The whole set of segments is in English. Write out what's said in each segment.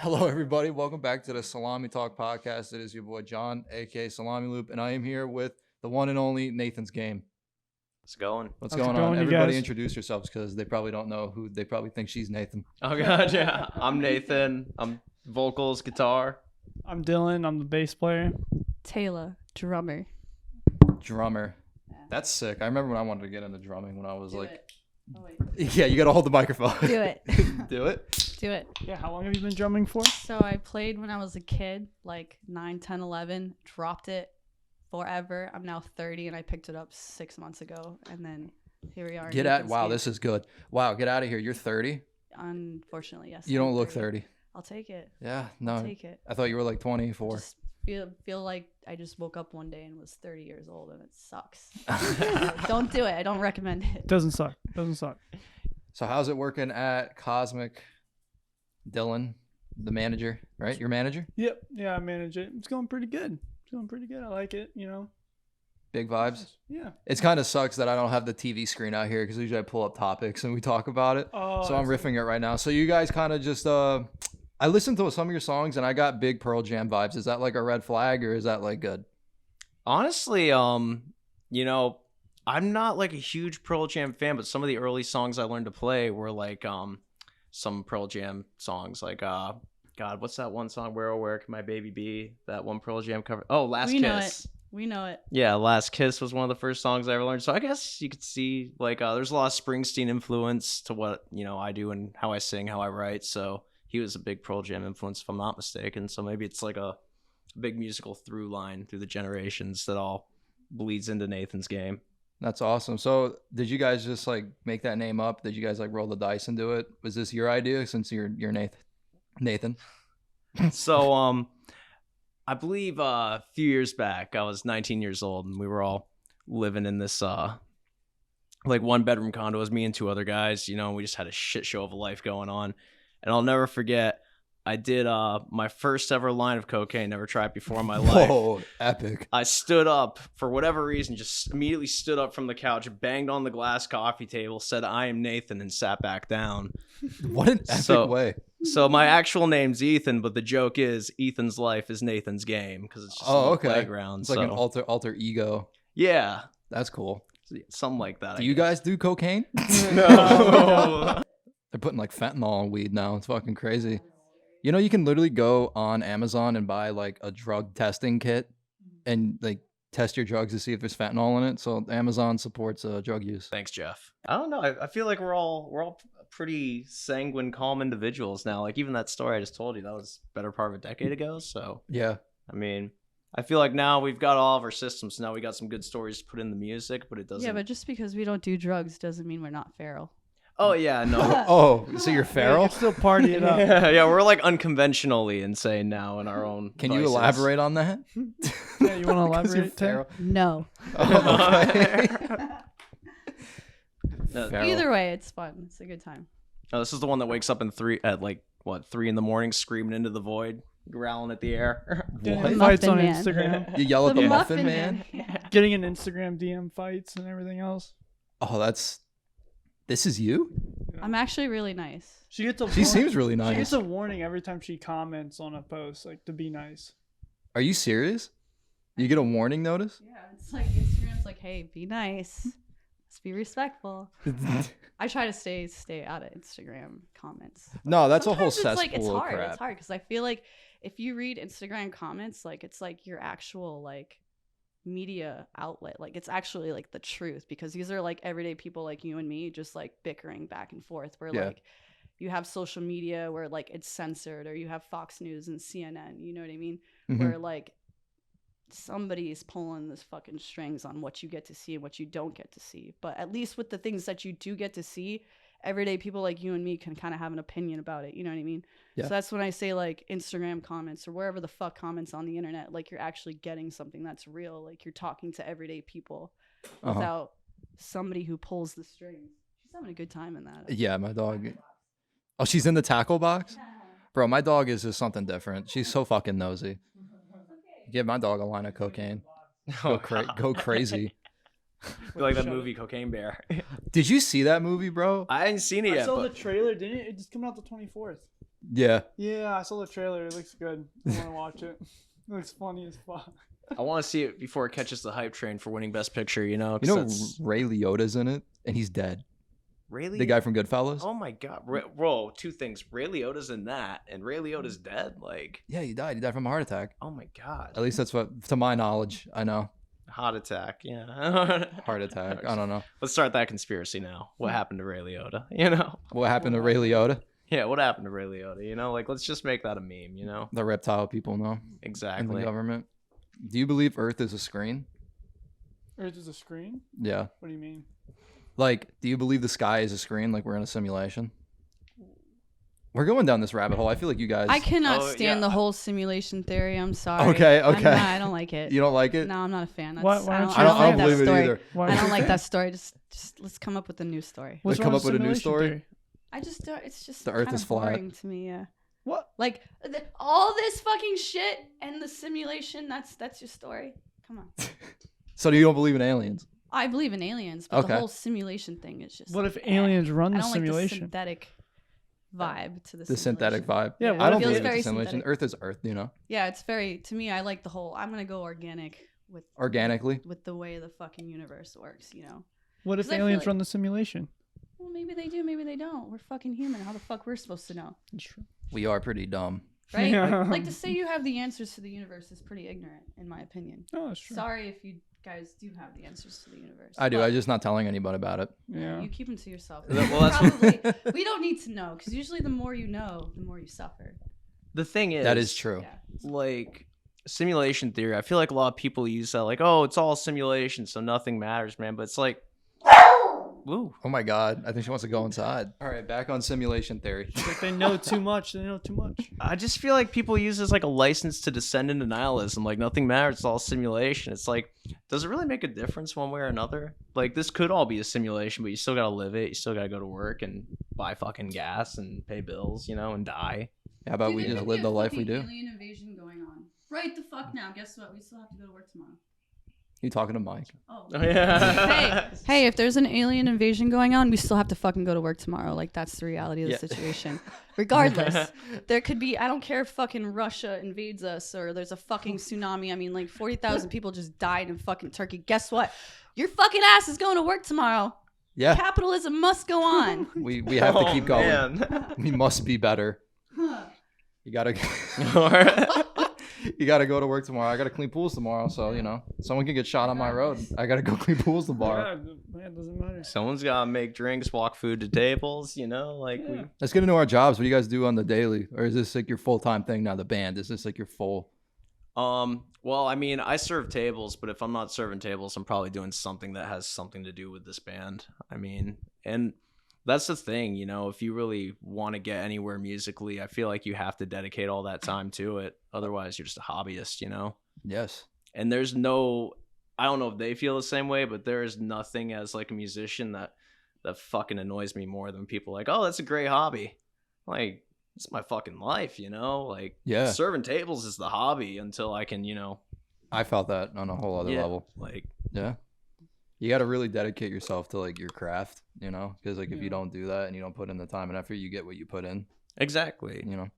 Hello, everybody. Welcome back to the Salami Talk podcast. It is your boy John, aka Salami Loop, and I am here with the one and only Nathan's Game. It's going. What's How's it going on? going, you Everybody guys? introduce yourselves because they probably don't know who. They probably think she's Nathan. Oh god, yeah. I'm Nathan. I'm vocals, guitar. I'm Dylan. I'm the bass player. Taylor, drummer. Drummer. That's sick. I remember when I wanted to get into drumming when I was Do like, it. Oh, wait. yeah, you got to hold the microphone. Do it. Do it. Do it. Yeah, how long have you been drumming for? So I played when I was a kid, like 9, 10, 11, dropped it forever. I'm now 30 and I picked it up 6 months ago. And then here we are. Get out. Wow, this is good. Wow, get out of here. You're 30. Unfortunately, yes. You I'm don't look 30. I'll take it. Yeah, I'll no. take it. I thought you were like 24. Just feel like I just woke up one day and was 30 years old and it sucks. Don't do it. I don't recommend it. Doesn't suck. Doesn't suck. So how's it working at Cosmic? Dylan, the manager, right? Your manager? Yep. Yeah, I manage it. It's going pretty good. It's going pretty good. I like it, Big vibes. Yeah. It kind of sucks that I don't have the TV screen out here because usually I pull up topics and we talk about it. Oh, So I'm riffing it right now. So you guys kind of just I listened to some of your songs and I got big Pearl Jam vibes. Is that like a red flag or is that like good? Honestly, I'm not like a huge Pearl Jam fan, but some of the early songs I learned to play were like some Pearl Jam songs, like God, what's that one song? Where Can My Baby Be? That one Pearl Jam cover. Oh, Last We Kiss. know it. We know it. Yeah, Last Kiss was one of the first songs I ever learned. So I guess you could see like there's a lot of Springsteen influence to what I do and how I sing, how I write. So he was a big Pearl Jam influence, if I'm not mistaken. So maybe it's like a big musical through line through the generations that all bleeds into Nathan's Game. That's awesome. So did you guys just like make that name up? Did you guys like roll the dice and do it? Was this your idea since you're Nathan? So I believe a few years back I was 19 years old and we were all living in this like one bedroom condo. It was me and two other guys, we just had a shit show of a life going on. And I'll never forget, I did my first ever line of cocaine, never tried before in my life. Whoa, epic. I stood up for whatever reason, just immediately stood up from the couch, banged on the glass coffee table, said I am Nathan, and sat back down. What an epic way. So my actual name's Ethan, but the joke is Ethan's life is Nathan's game because it's just a playground. It's like an alter ego. Yeah, That's cool. something like that. Do you guys do cocaine? No. They're putting like fentanyl on weed now. It's fucking crazy. You can literally go on Amazon and buy like a drug testing kit and like test your drugs to see if there's fentanyl in it. So Amazon supports drug use. Thanks, Jeff. I don't know. I feel like we're all pretty sanguine, calm individuals now. Like even that story I just told you, that was better part of a decade ago. So Yeah. I mean, I feel like now we've got all of our systems. Now we got some good stories to put in the music, but it doesn't. Yeah, but just because we don't do drugs doesn't mean we're not feral. Oh yeah, no. Oh, so you're Yeah, you feral? can still party it up. Yeah, we're like unconventionally insane now in our own. Can you vices. elaborate on that? Yeah, you want to 'Cause you're elaborate, Tay? feral. No. Oh, okay. No, Feral. Either way, it's fun. It's a good time. no, this is the one that wakes up at 3 in the morning, screaming into the void, growling at the air. Getting What? in fights on Muffin Man. Instagram. You yell at The the Muffin Muffin Man? Getting in Instagram DM fights and everything else. Oh, this is you? I'm actually really nice. She gets a She warning- seems really She nice. gets a warning every time she comments on a post, like to be nice. Are you serious? You get a warning notice? Yeah, it's like Instagram's like, hey, be nice. Let's be respectful. I try to stay out of Instagram comments. No, that's a whole Sometimes cesspool it's of hard. crap. It's hard because I feel like if you read Instagram comments, like it's like your actual like media outlet. Like it's actually like the truth because these are like everyday people like you and me just like bickering back and forth. Where Yeah. like you have social media where like it's censored, or you have Fox News and CNN. You know what I mean? Mhm. Where like somebody is pulling this fucking strings on what you get to see and what you don't get to see. But at least with the things that you do get to see, everyday people like you and me can kind of have an opinion about it. You know what I mean? Yeah. So that's when I say like Instagram comments or wherever the fuck comments on the internet, like you're actually getting something that's real. Like you're talking to everyday people without somebody who pulls the strings. She's having a good time in that. Yeah, my dog. Oh, she's in the tackle box? Bro, my dog is just something different. She's so fucking nosy. Give my dog a line of cocaine. Go crazy. Like that movie Cocaine Bear. Did you see that movie, bro? I hadn't seen it I yet. saw but the trailer, didn't it? It just came out the 24th. Yeah. Yeah, I saw the trailer. It looks good. I want to watch it. It looks funny as fuck. I want to see it before it catches the hype train for winning Best Picture. You know, You 'cause know that's Ray Liotta's in it, and he's dead. Ray The guy from Goodfellas. Oh my god, bro! Two things: Ray Liotta's in that, and Ray Liotta's dead. Like, Yeah, he died. He died from a heart attack. oh my god, At least that's what, to my knowledge, I know. heart attack. Yeah, Heart attack. I don't know. Let's start that conspiracy now. What happened to Ray Liotta? You know? What happened to Ray Liotta? Yeah, what happened to Ray Liotta? You know, like let's just make that a meme. You know? The reptile people know in the Exactly. government. Do you believe Earth is a screen? Earth is a screen? Yeah. What do you mean? Like, do you believe the sky is a screen? Like we're in a simulation? We're going down this rabbit hole. I feel like you guys. I cannot Oh, stand yeah. the whole simulation theory. I'm sorry. Okay, I'm okay. not- I don't like it. You don't like it? No, I'm not a fan. That's, Why I aren't don't, you I a don't fan? like I don't that believe it story. either. Why I aren't don't you- like that story. Just let's come up with a new story. What's Like, wrong come up with a new simulation story? theory? I just it's just The Earth kind is of flat. boring to me. Yeah. What? Like all this fucking shit and the simulation. That's your story. Come on. So you don't believe in aliens? I believe in aliens, but Okay. the whole simulation thing is just. What like, if aliens run I the don't like the simulation? synthetic vibe to the The synthetic simulation. vibe. Yeah, Yeah, what I if don't feels believe it's very a simulation. synthetic. Earth is Earth, you know? Yeah, it's very to me. I like the whole. I'm gonna go organic with Organically. with the way the fucking universe works. You know. What if 'Cause I feel aliens like- run the simulation? Well, maybe they do, maybe they don't. We're fucking human. How the fuck we're supposed to know, We are pretty dumb. right? Yeah. Like to say you have the answers to the universe is pretty ignorant, in my opinion. Oh, that's true. Sorry if you guys do have the answers to the universe. I do. but I'm just not telling anybody about it. Yeah. you keep them to yourself. Well, that's- Probably. We don't need to know because usually the more you know, the more you suffer. The thing is, That is true. Yeah. Like simulation theory. I feel like a lot of people use that, like, oh, it's all simulation, so nothing matters, man. But it's like, woo. Oh my God. I think she wants to go inside. All right, back on simulation theory. It's like they know too much. They know too much. I just feel like people use this like a license to descend into nihilism. Like nothing matters, it's all simulation. It's like, does it really make a difference one way or another? Like this could all be a simulation, but you still gotta live it. You still gotta go to work and buy fucking gas and pay bills, you know, and die. How about we just live the life we do? Alien invasion going on. Right the fuck now. Guess what? We still have to go to work tomorrow. You talking to Mike? Oh. Oh, yeah. Hey, if there's an alien invasion going on, we still have to fucking go to work tomorrow. Like that's the reality of the Yeah. situation. Regardless, there could be. I don't care if fucking Russia invades us or there's a fucking tsunami. I mean, like 40,000 people just died in fucking Turkey. Guess what? Your fucking ass is going to work tomorrow. Yeah. Capitalism must go on. We have to Oh, keep going. man. We must be better. You gotta Alright. you gotta go to work tomorrow. I gotta clean pools tomorrow, so you know someone can get shot on my road. I gotta go clean pools tomorrow. Yeah, it doesn't matter. Someone's gotta make drinks, walk food to tables, you know, like Yeah. Let's get into our jobs. What do you guys do on the daily, or is this like your full time thing now? The band is this like your full? well, I mean, I serve tables, but if I'm not serving tables, I'm probably doing something that has something to do with this band. I mean, and that's the thing, you know, if you really want to get anywhere musically, I feel like you have to dedicate all that time to it. Otherwise, you're just a hobbyist, you know? Yes. And there's no, I don't know if they feel the same way, but there is nothing as like a musician that fucking annoys me more than people like, oh, that's a great hobby. Like, it's my fucking life, you know? Like, Yeah. serving tables is the hobby until I can, you know, I felt that on a whole other yeah, level. like, Yeah. You got to really dedicate yourself to like your craft, you know, because like if Yeah. you don't do that and you don't put in the time and effort, you get what you put in, exactly. you know.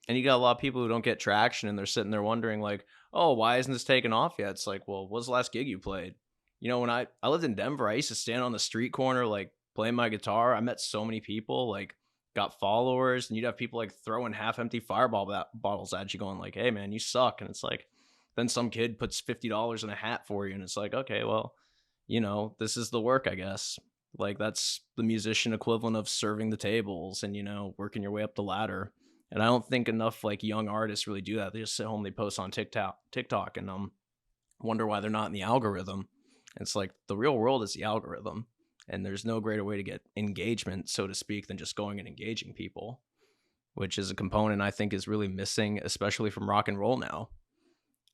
And you got a lot of people who don't get traction and they're sitting there wondering like, oh, why isn't this taking off yet? It's like, well, what's the last gig you played? You know, when I lived in Denver, I used to stand on the street corner, like playing my guitar. I met so many people, like got followers, and you'd have people like throwing half empty fireball bottles at you going like, hey man, you suck. And it's like, then some kid puts $50 in a hat for you. And it's like, okay, well, you know, this is the work, I guess. Like that's the musician equivalent of serving the tables and, you know, working your way up the ladder. And I don't think enough like young artists really do that. They just sit home, they post on TikTok and wonder why they're not in the algorithm. It's like the real world is the algorithm. And there's no greater way to get engagement, so to speak, than just going and engaging people, which is a component I think is really missing, especially from rock and roll now.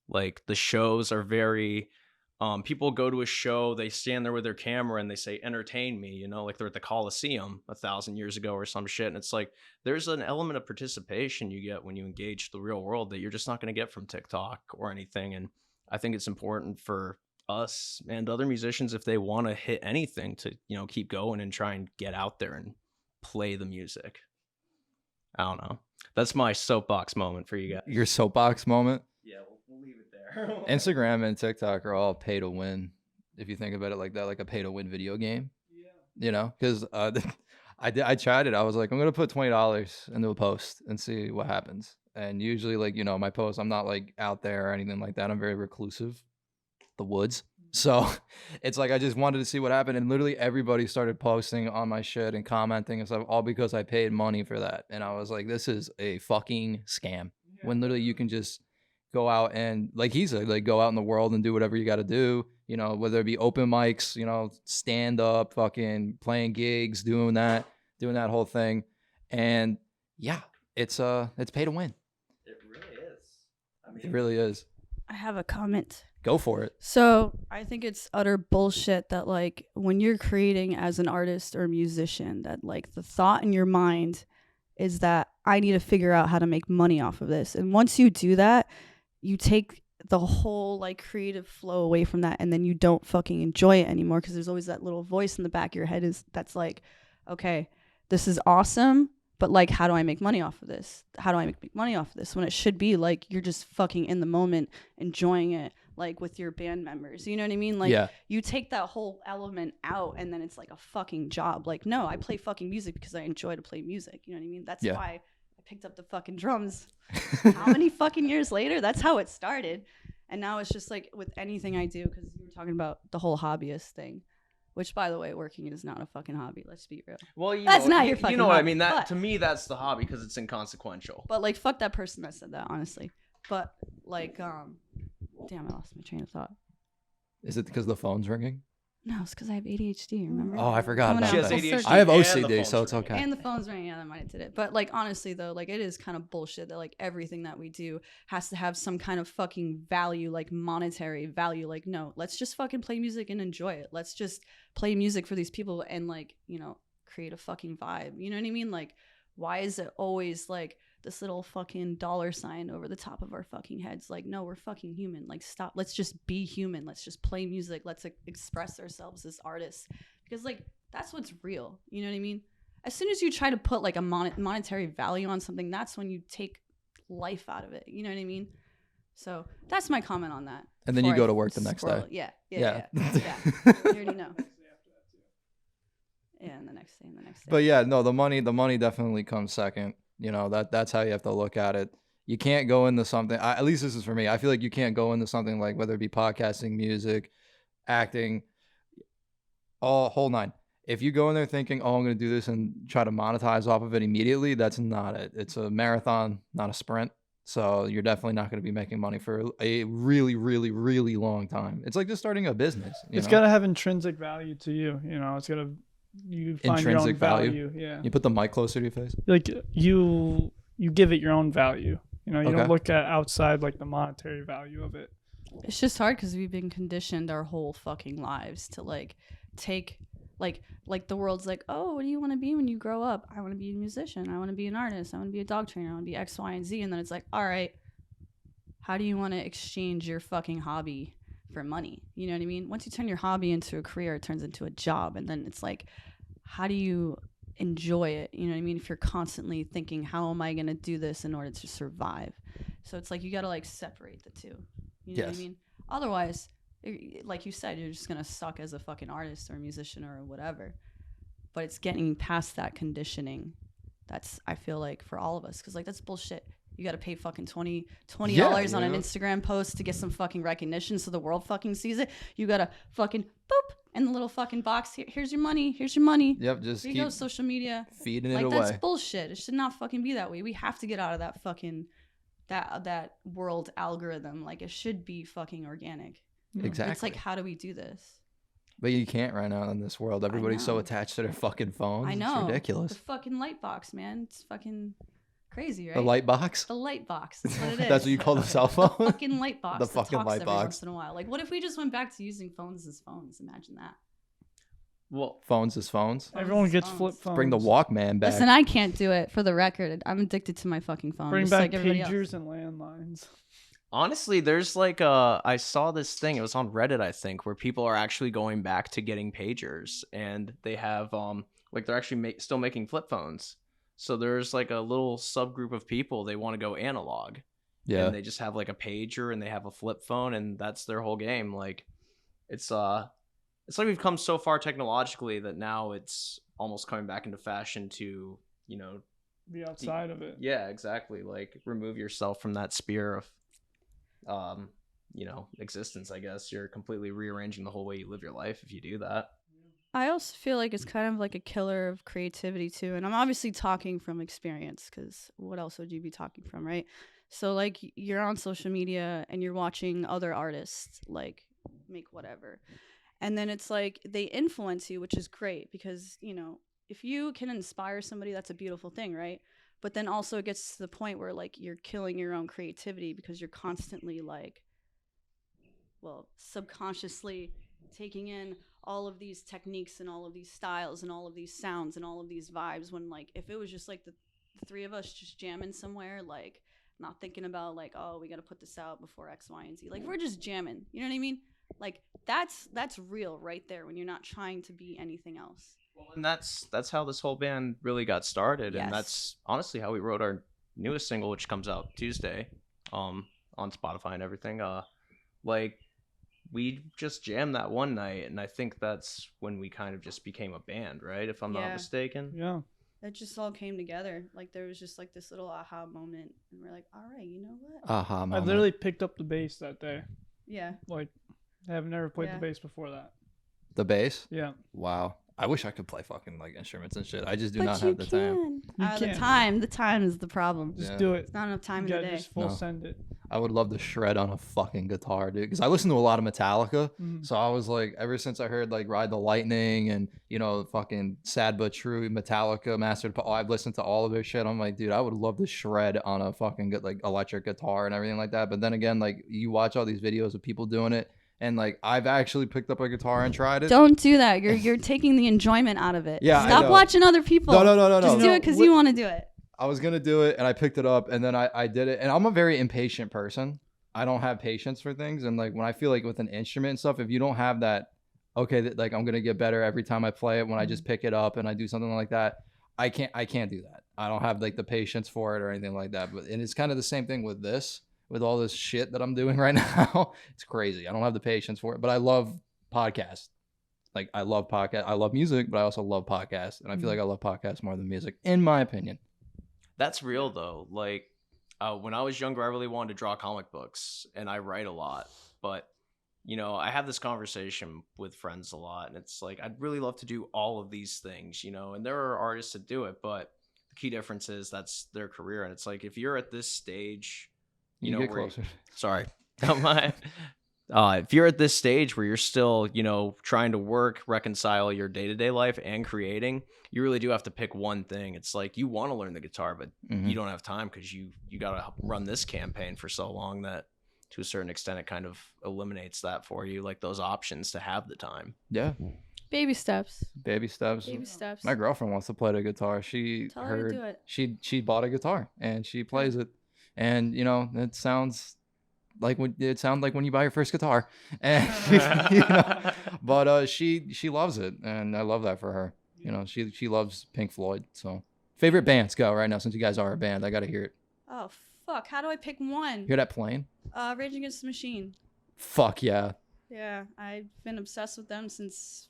Like the shows are very people go to a show, they stand there with their camera and they say, entertain me, you know, like they're at the Coliseum 1,000 years ago or some shit. And it's like, there's an element of participation you get when you engage the real world that you're just not going to get from TikTok or anything. And I think it's important for us and other musicians, if they want to hit anything, to, you know, keep going and try and get out there and play the music. I don't know. That's my soapbox moment for you guys. Your soapbox moment. Yeah, we'll leave it there. Instagram and TikTok are all pay to win. If you think about it like that, like a pay to win video game. Yeah. You know, because I tried it. I was like, I'm gonna put $20 into a post and see what happens. And usually, like, you know, my posts, I'm not like out there or anything like that. I'm very reclusive, the woods. So it's like I just wanted to see what happened, and literally everybody started posting on my shit and commenting and stuff, all because I paid money for that. And I was like, this is a fucking scam. When literally you can just go out and, like he said, like, go out in the world and do whatever you got to do. You know, whether it be open mics, you know, stand up, fucking playing gigs, doing that whole thing. And yeah, it's pay to win. It really is. I mean, It really is. I have a comment. Go for it. So I think it's utter bullshit that, like, when you're creating as an artist or musician, that, like, the thought in your mind is that I need to figure out how to make money off of this. And once you do that, you take the whole, like, creative flow away from that, and then you don't fucking enjoy it anymore, because there's always that little voice in the back of your head that's like, okay, this is awesome, but, like, how do I make money off of this? How do I make money off of this? When it should be like you're just fucking in the moment, enjoying it, like, with your band members. You know what I mean? Like, Yeah. you take that whole element out, and then it's like a fucking job. Like, no, I play fucking music because I enjoy to play music. You know what I mean? That's Yeah. why I picked up the fucking drums. How many fucking years later? That's how it started. And now it's just like with anything I do, because you were talking about the whole hobbyist thing, which, by the way, working is not a fucking hobby. Let's be real. well, you That's know, not your you fucking know what I hobby, mean. That but- to me, that's the hobby because it's inconsequential. But, like, fuck that person that said that, honestly. But, like, damn, I lost my train of thought. Is it because the phone's ringing? No, it's because I have ADHD, remember? Oh, I forgot Coming about She out has that. full ADHD. circle. I have and the OCD, phone's so it's ringing. okay. And the phone's ringing. Yeah, that might have did it. But, like, honestly, though, like, it is kind of bullshit that, like, everything that we do has to have some kind of fucking value, like, monetary value. Like, no, let's just fucking play music and enjoy it. Let's just play music for these people and, like, you know, create a fucking vibe. You know what I mean? Like, why is it always, like, this little fucking dollar sign over the top of our fucking heads? Like, no, we're fucking human. Like, stop. Let's just be human. Let's just play music. Let's express ourselves as artists. Because, like, that's what's real. You know what I mean? As soon as you try to put, like, a monetary value on something, that's when you take life out of it. You know what I mean? So that's my comment on that. And then you before go I to work the next squirrel day. it. Yeah. Yeah. You already know. Yeah, and the next day, and the next day. But yeah, no, the money definitely comes second. You know, that's how you have to look at it. You can't go into something, at least this is for me. I feel like you can't go into something like, whether it be podcasting, music, acting, all whole nine. If you go in there thinking, oh, I'm going to do this and try to monetize off of it immediately, that's not it. It's a marathon, not a sprint. So you're definitely not going to be making money for a really, really, really long time. It's like just starting a business. It's got to have intrinsic value to you. You know, it's got to, you find your own Intrinsic value? Yeah. You put the mic closer to your face. Like, you give it your own value. You know, you Okay. don't look at outside, like, the monetary value of it. It's just hard because we've been conditioned our whole fucking lives to, like, take, like the world's like, oh, what do you want to be when you grow up? I want to be a musician. I want to be an artist. I want to be a dog trainer. I want to be X, Y, and Z. And then it's like, all right, how do you want to exchange your fucking hobby for money? You know what I mean? Once you turn your hobby into a career, it turns into a job. And then it's like, how do you enjoy it? You know what I mean? If you're constantly thinking, how am I going to do this in order to survive? So it's like, you got to, like, separate the two. You know what I Yes. mean? Otherwise, like you said, you're just going to suck as a fucking artist or a musician or whatever. But it's getting past that conditioning. That's, I feel like, for all of us. Because, like, that's bullshit. You got to pay fucking $20 Yeah, on an you know? Instagram post to get some fucking recognition so the world fucking sees it. You got to fucking boop in the little fucking box. Here's your money. Here's your money. Yep, just Here you keep go, social media. feeding it Like, away. that's bullshit. It should not fucking be that way. We have to get out of that fucking, that world algorithm. Like, it should be fucking organic. Exactly. It's like, how do we do this? But you can't right now in this world. Everybody's so know. attached to their fucking phones. I know. It's ridiculous. The fucking light box, man. It's fucking crazy, right? The light box? The light box. That's what it is. That's what you call the cell phone? The fucking light box. The that fucking talks light every box. Once in a while. Like, what if we just went back to using phones as phones? Imagine that. Well, Phones is phones. Everyone gets Phones. flip phones. Bring the Walkman back. Listen, I can't do it. For the record, I'm addicted to my fucking phone. Bring just back like everybody else. pagers and landlines. honestly, there's like I saw this thing. It was on Reddit, I think, where people are actually going back to getting pagers, and they have like they're actually still making flip phones. So there's like a little subgroup of people, they want to go analog. Yeah. And they just have like a pager and they have a flip phone and that's their whole game. Like it's like we've come so far technologically that now it's almost coming back into fashion to, Be outside of it. yeah, exactly. Like remove yourself from that sphere of existence, I guess. You're completely rearranging the whole way you live your life if you do that. I also feel like it's kind of like a killer of creativity too. And I'm obviously talking from experience because what else would you be talking from, right? So like you're on social media and you're watching other artists like make whatever. And then it's like they influence you, which is great because, if you can inspire somebody, that's a beautiful thing, right? But then also it gets to the point where like you're killing your own creativity because you're constantly like, well, subconsciously taking in all of these techniques and all of these styles and all of these sounds and all of these vibes when like if it was just like the three of us just jamming somewhere, like not thinking about like, oh, we got to put this out before X, Y, and Z, like we're just jamming, you know what I mean? Like that's real right there when you're not trying to be anything else. Well, and that's how this whole band really got started. Yes. And that's honestly how we wrote our newest single, which comes out Tuesday on Spotify and everything. Like we just jammed that one night, and I think that's when we kind of just became a band, right? If I'm not Yeah. mistaken. Yeah. It just all came together. Like there was just like this little aha moment, and we're like, all right, you know what? Aha I moment. literally picked up the bass that day. Yeah. Like, I have never played Yeah. the bass before that. The bass? Yeah. Wow. I wish I could play fucking like instruments and shit. I just do But not you have the time. can. The time is the problem. Just Yeah. do it. It's not enough time You in the gotta day. just full No. send it. I would love to shred on a fucking guitar, dude. Because I listen to a lot of Metallica. Mhm. So I was like, ever since I heard like Ride the Lightning and, fucking Sad But True, Metallica, I've listened to all of their shit. I'm like, dude, I would love to shred on a fucking good, like electric guitar and everything like that. But then again, like you watch all these videos of people doing it. And like I've actually picked up a guitar and tried it. Don't do that. You're taking the enjoyment out of it. Yeah, I Stop know. watching other people. No. Just do it because you want to do it. I was gonna do it and I picked it up and then I did it, and I'm a very impatient person. I don't have patience for things, and like when I feel like with an instrument and stuff, if you don't have that, like I'm gonna get better every time I play it. When I just pick it up and I do something like that, I can't do that. I don't have like the patience for it or anything like that. And it's kind of the same thing with this, with all this shit that I'm doing right now. It's crazy. I don't have the patience for it, but I love podcasts. Like I love podcasts. I love music, but I also love podcasts, and I feel like I love podcasts more than music, in my opinion. That's real though. Like when I was younger, I really wanted to draw comic books, and I write a lot. But I have this conversation with friends a lot, and it's like I'd really love to do all of these things, and there are artists that do it, but the key difference is that's their career, and it's like if you're at this stage, You get closer. Sorry, don't mind. If you're at this stage where you're still, trying to work, reconcile your day-to-day life and creating, you really do have to pick one thing. It's like you want to learn the guitar, but you don't have time because you got to run this campaign for so long that to a certain extent it kind of eliminates that for you, like those options to have the time. Yeah, Baby steps. baby steps. Baby steps. My girlfriend wants to play the guitar. She Tell her to do it. She bought a guitar and she plays it, and it sounds like when you buy your first guitar, and but she loves it, and I love that for her. She loves Pink Floyd. So favorite bands, go right now, since you guys are a band. I gotta hear it. Oh fuck! How do I pick one? Hear that playing? Rage Against the Machine. Fuck yeah! Yeah, I've been obsessed with them since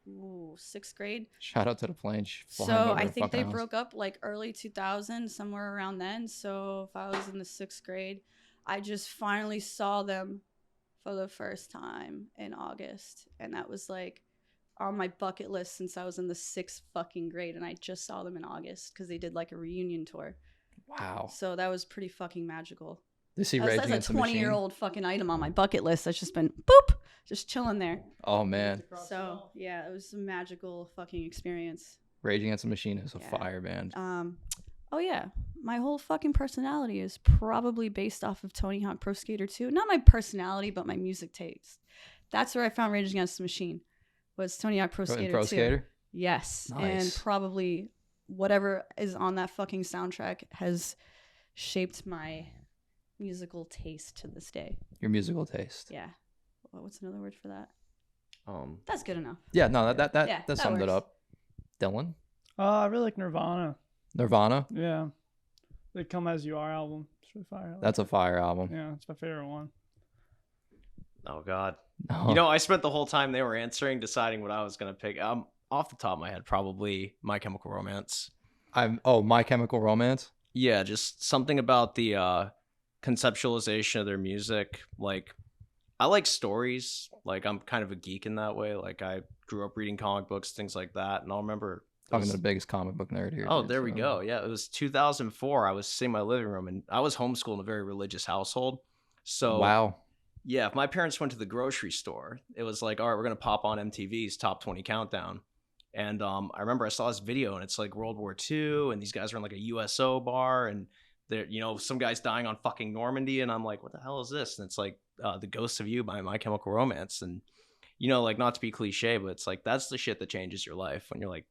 6th grade. Shout out to the plane. So I think they broke up like early 2000, somewhere around then. So if I was in the 6th grade, I just finally saw them for the first time in August, and that was like on my bucket list since I was in the 6th fucking grade, and I just saw them in August because they did like a reunion tour. Wow. So that was pretty fucking magical. To see Rage That's Against a the Machine. 20-year-old fucking item on my bucket list that's just been boop, just chilling there. Oh man, So yeah, it was a magical fucking experience. Rage Against the Machine is a Yeah. fire band. Oh yeah, my whole fucking personality is probably based off of Tony Hawk Pro Skater 2. Not my personality, but my music taste. That's where I found Rage Against the Machine. Was Tony Hawk Pro Skater 2. Skater? Yes, Nice. and probably whatever is on that fucking soundtrack has shaped my musical taste to this day. Your musical taste. Yeah. What's another word for that? Um, That's good enough. Yeah, no, that Yeah, that summed it works. up. Dylan? I really like Nirvana. Nirvana. Yeah. The Come As You Are album. It's really fire. That's a fire album. Yeah, it's my favorite one. Oh God. No. You know, I spent the whole time they were answering deciding what I was gonna pick. Off the top of my head, probably My Chemical Romance. My Chemical Romance. Yeah, just something about the conceptualization of their music. Like, I like stories. Like, I'm kind of a geek in that way. Like, I grew up reading comic books, things like that. And I'll remember Talking to the biggest comic book nerd here. Oh, dude, there we so- go. Yeah, it was 2004. I was sitting in my living room, and I was homeschooled in a very religious household. So, Wow. yeah, if my parents went to the grocery store, it was like, all right, we're gonna pop on MTV's Top 20 Countdown. And I remember I saw this video, and it's like World War II, and these guys are in like a USO bar, and they're, you know, some guy's dying on fucking Normandy, and I'm like, what the hell is this? And it's like The Ghost of You by My Chemical Romance. And, you know, like, not to be cliche, but it's like, that's the shit that changes your life when you're like,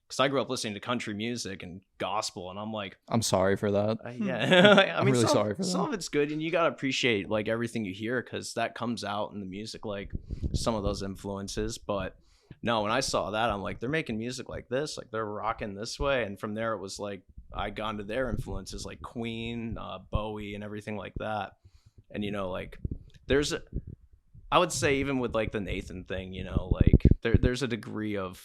because I grew up listening to country music and gospel, and I'm like, I'm sorry for that. yeah. I I'm mean, really some, sorry for some that. of it's good, and you gotta appreciate like everything you hear because that comes out in the music, like some of those influences. But no, when I saw that, I'm like, they're making music like this, like they're rocking this way. And from there, it was like I got into their influences, like Queen, Bowie, and everything like that. And you know, like I would say even with like the Nathan thing, you know, like there's a degree of,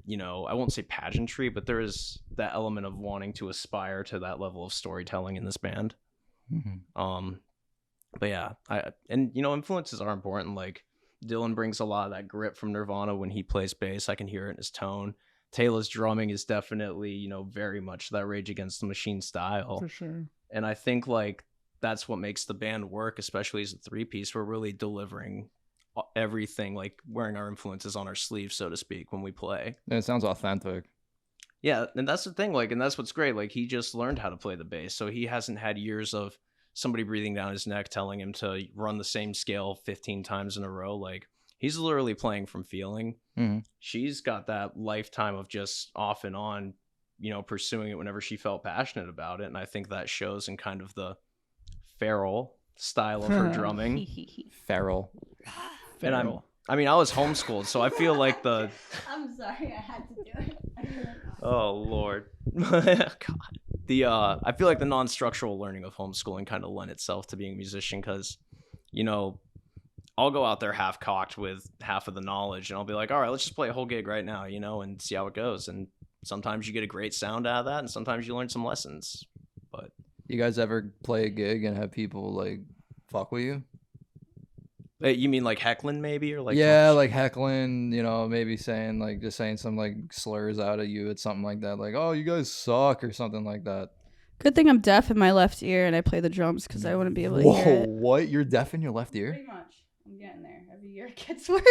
you know, I won't say pageantry, but there is that element of wanting to aspire to that level of storytelling in this band. Mm-hmm. But yeah, and you know, influences are important. Like Dylan brings a lot of that grit from Nirvana when he plays bass. I can hear it in his tone. Taylor's drumming is definitely, you know, very much that Rage Against the Machine style. For sure. And I think like that's what makes the band work, especially as a three-piece. We're really delivering everything, like wearing our influences on our sleeve, so to speak, when we play. And it sounds authentic. Yeah, and that's the thing, like, and that's what's great. Like, he just learned how to play the bass, so he hasn't had years of somebody breathing down his neck telling him to run the same scale 15 times in a row. Like, he's literally playing from feeling. Mm-hmm. She's got that lifetime of just off and on, you know, pursuing it whenever she felt passionate about it, and I think that shows in kind of the feral style of her drumming. Feral. And I mean, I was homeschooled, so I feel like the. I'm sorry, I had to do it. Oh Lord, God. I feel like the non-structural learning of homeschooling kind of lent itself to being a musician because, you know, I'll go out there half cocked with half of the knowledge, and I'll be like, all right, let's just play a whole gig right now, you know, and see how it goes. And sometimes you get a great sound out of that, and sometimes you learn some lessons. But You guys ever play a gig and have people like fuck with you? you mean like heckling maybe, or like Yeah, like heckling, you know, maybe saying like just saying some like slurs out at you at something like that, like, oh, you guys suck or something like that. Good thing I'm deaf in my left ear and I play the drums because I wouldn't be able to hear Whoa, it. what? You're deaf in your left ear? Pretty much. I'm getting there. Every year it gets worse.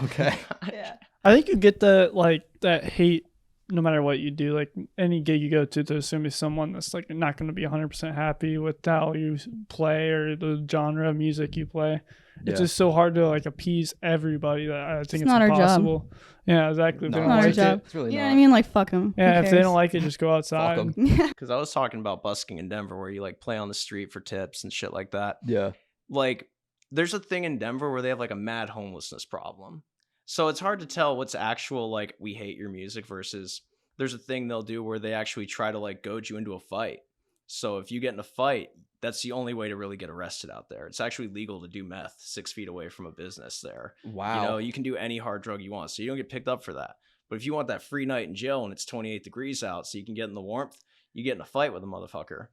Okay. Yeah. I think you get that hate no matter what you do. Like any gig you go to, there's going to be someone that's like not going to be 100% happy with how you play or the genre of music you play. It's just so hard to like appease everybody that I think it's not our job. impossible. Yeah, exactly. If No, they don't not our like job. it, It's really You know not. what I mean? Like, fuck them. yeah, if they don't like it, just go outside. 'em. because I was talking about busking in Denver where you like play on the street for tips and shit like that. Yeah. Like there's a thing in Denver where they have like a mad homelessness problem. So it's hard to tell what's actual like we hate your music versus there's a thing they'll do where they actually try to like goad you into a fight. So if you get in a fight, that's the only way to really get arrested out there. It's actually legal to do meth 6 feet away from a business there. Wow. You know, you can do any hard drug you want, so you don't get picked up for that. But if you want that free night in jail and it's 28 degrees out so you can get in the warmth, you get in a fight with a motherfucker.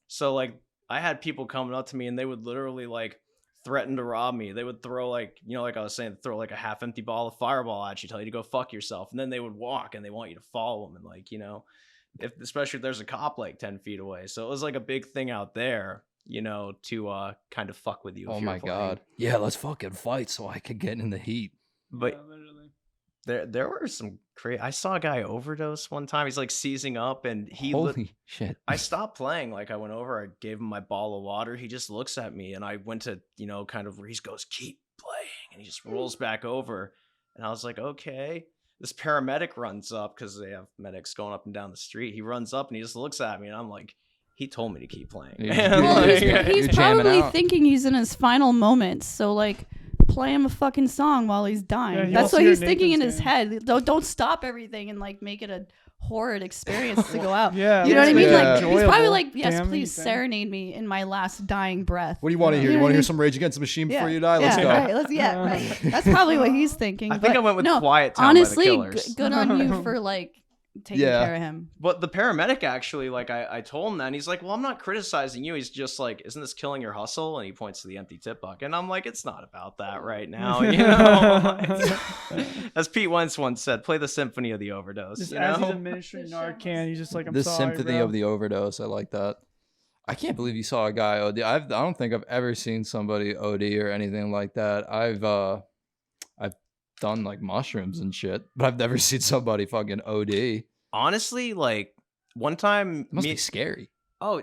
So like I had people coming up to me and they would literally like threaten to rob me. They would throw like, you know, like I was saying, throw like a half empty ball of Fireball at you, tell you to go fuck yourself. And then they would walk and they want you to follow them. And like, you know, especially if there's a cop like 10 feet away. So it was like a big thing out there, you know, to kind of fuck with you. Oh if you my were playing. God. Yeah, let's fucking fight so I can get in the heat. But Yeah, literally. there were some crazy. I saw a guy overdose one time. He's like seizing up, and Holy shit. I stopped playing. Like I went over, I gave him my bottle of water. He just looks at me, and I went to, you know, kind of where he goes, keep playing, and he just rolls back over, and I was like, okay. This paramedic runs up because they have medics going up and down the street. He runs up and he just looks at me, and I'm like, he told me to keep playing. Yeah. Well, Like, he's you're jamming probably out. thinking he's in his final moments. So, like, play him a fucking song while he's dying. Yeah, he That's wants what to hear he's thinking in Nathan's his head. Don't stop everything and, like, make it a horrid experience to go out. Yeah, You know what I mean? Yeah. Like he's probably like, yes, Damn please anything. serenade me in my last dying breath. What do you want to hear? You You know want what to I hear mean? some Rage Against the Machine before you die? Let's yeah, go. Right, right. That's probably what he's thinking. I think but I went with no, Quiet Town honestly, by the Killers. good on you for like taking Yeah. care of him. But the paramedic actually, like, I told him that, and he's like, well, I'm not criticizing you. He's just like, isn't this killing your hustle? And he points to the empty tip bucket. And I'm like, it's not about that right now, you know? As Pete Wentz once said, play the symphony of the overdose, Just you as he's know? administering Narcan, he's just like, I'm The sorry, symphony bro. of the overdose. I like that. I can't believe you saw a guy OD. I don't think I've ever seen somebody OD or anything like that. I've done like mushrooms and shit, but I've never seen somebody fucking OD. It Honestly, like, one time... must be scary. Oh,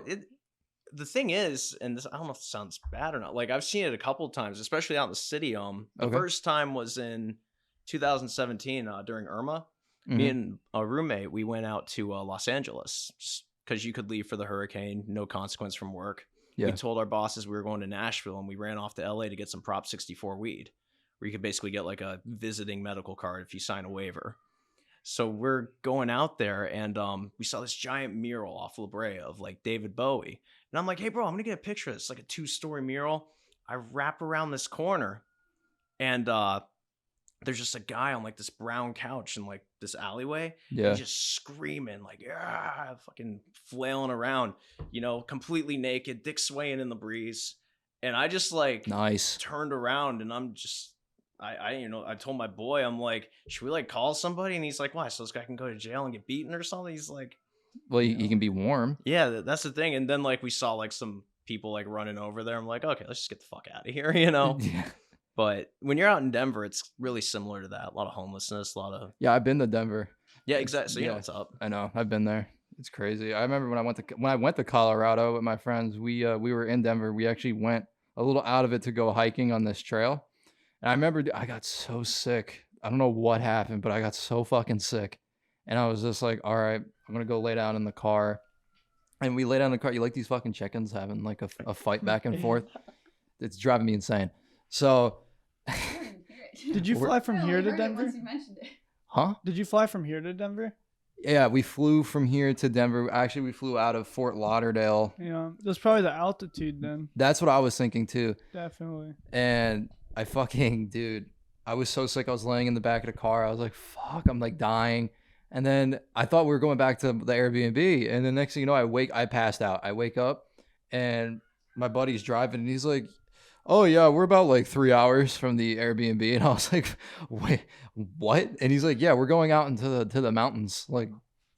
the thing is, and this, I don't know if it sounds bad or not. Like, I've seen it a couple of times, especially out in the city. The Okay. first time was in 2017 during Irma. Me Mhm. and a roommate, we went out to Los Angeles just because you could leave for the hurricane, no consequence from work. Yeah. We told our bosses we were going to Nashville, and we ran off to LA to get some Prop 64 weed, where you could basically get like a visiting medical card if you sign a waiver. So we're going out there, and we saw this giant mural off La Brea of like David Bowie. And I'm like, hey, bro, I'm going to get a picture of this. It's like a 2-story mural. I wrap around this corner, and there's just a guy on like this brown couch in like this alleyway. Yeah. He's just screaming, like, yeah, fucking flailing around, you know, completely naked, dick swaying in the breeze. And I just like Nice. turned around, and I'm just, I told my boy, I'm like, should we like call somebody? And he's like, why? So this guy can go to jail and get beaten or something? He's like, Well, you can be warm. yeah, that's the thing. And then like we saw like some people like running over there. I'm like, okay, let's just get the fuck out of here, you know? Yeah. But when you're out in Denver, it's really similar to that. A lot of homelessness, a lot of, Yeah, I've been to Denver. yeah, exactly. So you know Yeah. what's up. I know. I've been there. It's crazy. I remember when I went to Colorado with my friends. We were in Denver. We actually went a little out of it to go hiking on this trail. And I remember I got so sick. I don't know what happened, but I got so fucking sick. And I was just like, all right, I'm gonna go lay down in the car. And we lay down in the car. You like these fucking chickens having like a fight back and forth? It's driving me insane. So, Did you We're- fly from here to Denver? you mentioned it. huh? Did you fly from here to Denver? Yeah, we flew from here to Denver. Actually, we flew out of Fort Lauderdale. Yeah, that's probably the altitude then. That's what I was thinking too. Definitely. And I fucking, dude, I was so sick. I was laying in the back of the car. I was like, fuck, I'm like dying. And then I thought we were going back to the Airbnb. And the next thing you know, I passed out. I wake up and my buddy's driving and he's like, oh yeah, we're about like 3 hours from the Airbnb. And I was like, wait, what? And he's like, yeah, we're going out into the mountains, like